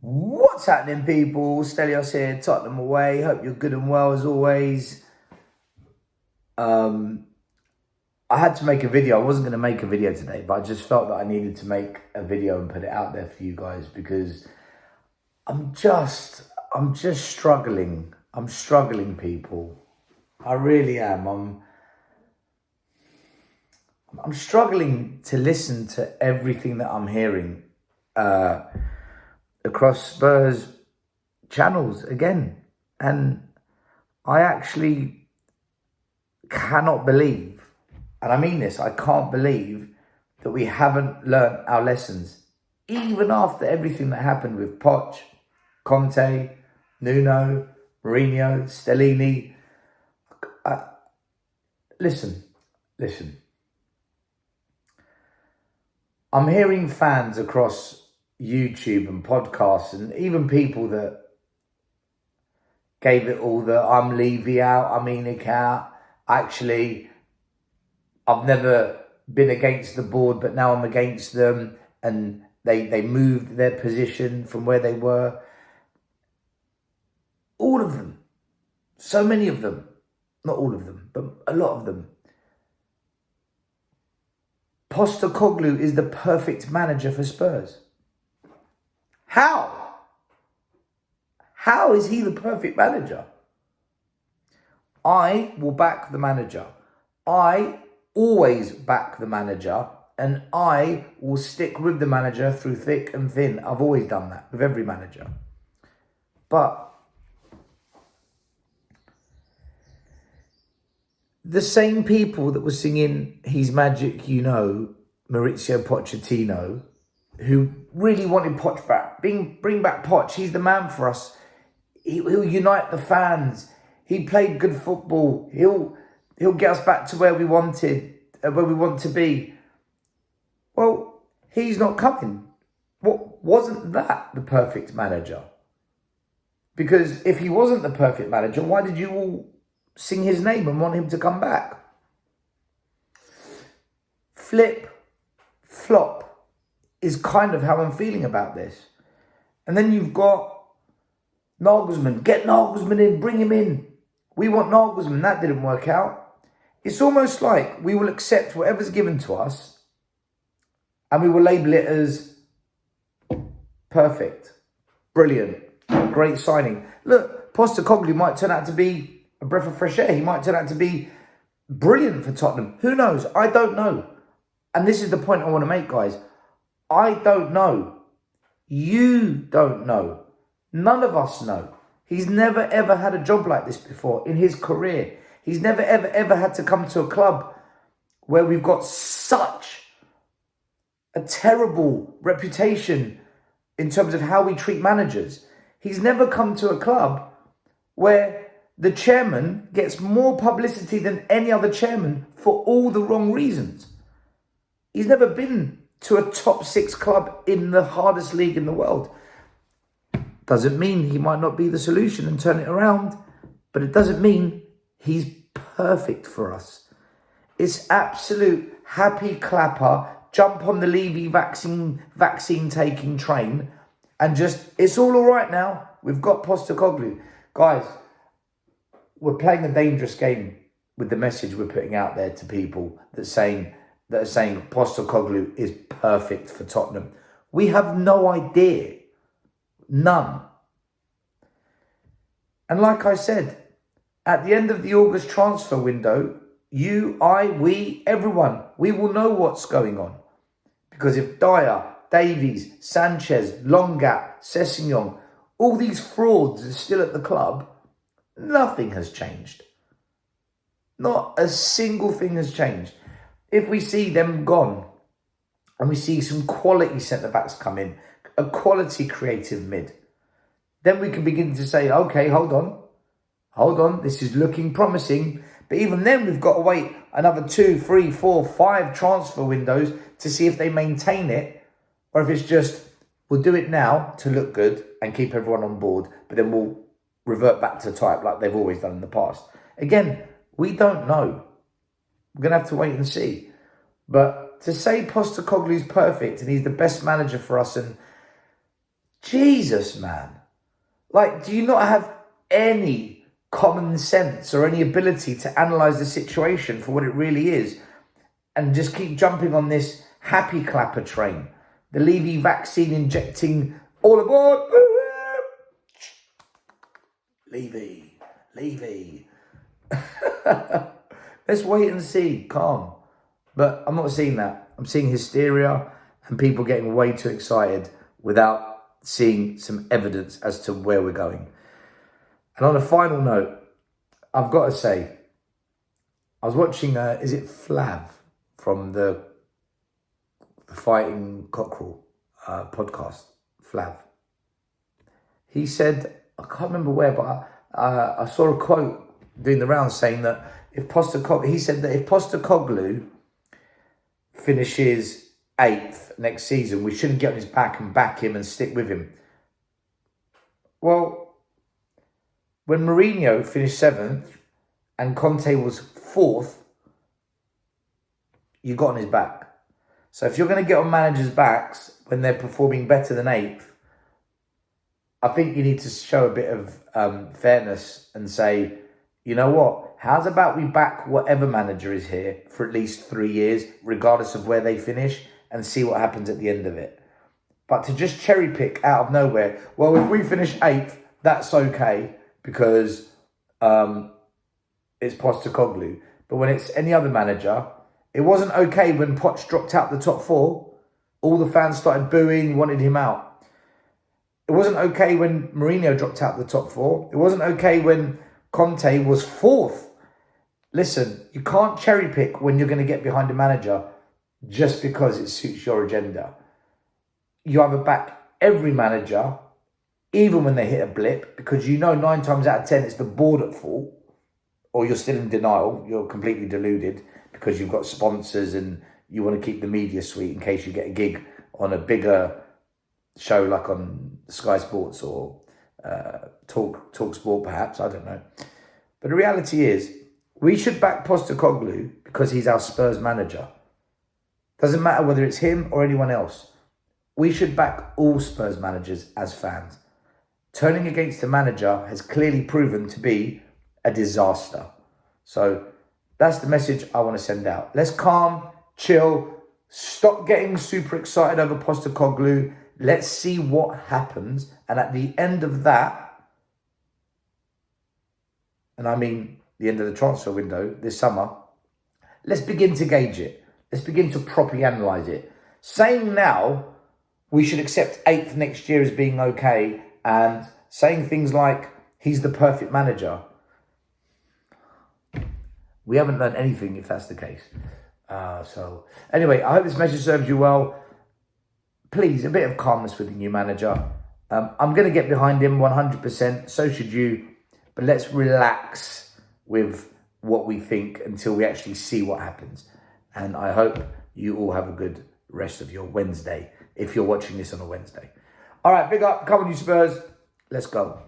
What's happening, people? Stelios here, Tottenham away. Hope you're good and well as always. I had to make a video. I wasn't going to make a video today, but I just felt that I needed to make a video and put it out there for you guys because I'm just struggling. I'm struggling, people. I really am. I'm struggling to listen to everything that I'm hearing across Spurs channels again. And I actually cannot believe, and I mean this, I can't believe that we haven't learnt our lessons. Even after everything that happened with Poch, Conte, Nuno, Mourinho, Stellini. Listen. I'm hearing fans across YouTube and podcasts and even people that gave it all the I'm Levy out, I'm Enoch out. Actually, I've never been against the board, but now I'm against them. And they moved their position from where they were. All of them. So many of them. Not all of them, but a lot of them. Postecoglou is the perfect manager for Spurs. How? How is he the perfect manager? I will back the manager. I always back the manager, and I will stick with the manager through thick and thin. I've always done that with every manager. But the same people that were singing He's Magic, Maurizio Pochettino, who really wanted Poch back. Bring back Poch. He's the man for us. He'll unite the fans. He played good football. He'll get us back to where we want to be. Well, he's not coming. Wasn't that the perfect manager? Because if he wasn't the perfect manager, why did you all sing his name and want him to come back? Flip, flop is kind of how I'm feeling about this. And then you've got Nagelsmann. Get Nagelsmann in, bring him in. We want Nagelsmann. That didn't work out. It's almost like we will accept whatever's given to us and we will label it as perfect, brilliant, great signing. Look, Postecoglou might turn out to be a breath of fresh air. He might turn out to be brilliant for Tottenham. Who knows? I don't know. And this is the point I want to make, guys. I don't know. You don't know. None of us know. He's never, ever had a job like this before in his career. He's never, ever had to come to a club where we've got such a terrible reputation in terms of how we treat managers. He's never come to a club where the chairman gets more publicity than any other chairman for all the wrong reasons. He's never been to a top 6 club in the hardest league in the world. Doesn't mean he might not be the solution and turn it around, but it doesn't mean he's perfect for us. It's absolute happy clapper, jump on the Levy vaccine taking train, and just, it's all right now. We've got Postecoglou. Guys, we're playing a dangerous game with the message we're putting out there to people that are saying Postecoglou is perfect for Tottenham. We have no idea. None. And like I said, at the end of the August transfer window, you, I, we, everyone, we will know what's going on. Because if Dyer, Davies, Sanchez, Longat, Sessegnon, all these frauds are still at the club, nothing has changed. Not a single thing has changed. If we see them gone and we see some quality centre-backs come in, a quality creative mid, then we can begin to say, okay, hold on, this is looking promising. But even then, we've got to wait another 2, 3, 4, 5 transfer windows to see if they maintain it, or if it's just, we'll do it now to look good and keep everyone on board, but then we'll revert back to type like they've always done in the past. Again, we don't know. We're going to have to wait and see. But to say Postecoglou's perfect and he's the best manager for us, and Jesus, man. Like, do you not have any common sense or any ability to analyse the situation for what it really is and just keep jumping on this happy clapper train? The Levy vaccine injecting all aboard. Levy. Let's wait and see. Calm. But I'm not seeing that. I'm seeing hysteria and people getting way too excited without seeing some evidence as to where we're going. And on a final note, I've got to say, I was watching, is it Flav from the Fighting Cockerel podcast, Flav. He said, I can't remember where, but I saw a quote doing the rounds saying that he said that if Postecoglou finishes 8th next season, we shouldn't get on his back and back him and stick with him. Well, when Mourinho finished 7th and Conte was 4th, you got on his back. So if you're going to get on managers' backs when they're performing better than 8th, I think you need to show a bit of fairness and say, you know what? How's about we back whatever manager is here for at least 3 years, regardless of where they finish, and see what happens at the end of it. But to just cherry pick out of nowhere, well, if we finish 8th, that's okay because it's Postecoglou. But when it's any other manager, it wasn't okay when Poch dropped out the top 4. All the fans started booing, wanted him out. It wasn't okay when Mourinho dropped out the top 4. It wasn't okay when Conte was 4th. Listen, you can't cherry pick when you're going to get behind a manager just because it suits your agenda. You either back every manager, even when they hit a blip, because you know 9 times out of 10 it's the board at fault, or you're still in denial, you're completely deluded because you've got sponsors and you want to keep the media sweet in case you get a gig on a bigger show like on Sky Sports or Talk Sport perhaps, I don't know. But the reality is, we should back Postecoglou because he's our Spurs manager. Doesn't matter whether it's him or anyone else. We should back all Spurs managers as fans. Turning against a manager has clearly proven to be a disaster. So that's the message I want to send out. Let's calm, chill, stop getting super excited over Postecoglou. Let's see what happens. And at the end of that, and I mean the end of the transfer window this summer, let's begin to gauge it. Let's begin to properly analyse it. Saying now we should accept 8th next year as being okay and saying things like he's the perfect manager. We haven't learned anything if that's the case. So anyway, I hope this message serves you well. Please, a bit of calmness with the new manager. I'm going to get behind him 100%. So should you. But let's relax with what we think until we actually see what happens. And I hope you all have a good rest of your Wednesday if you're watching this on a Wednesday. All right, big up. Come on, you Spurs. Let's go.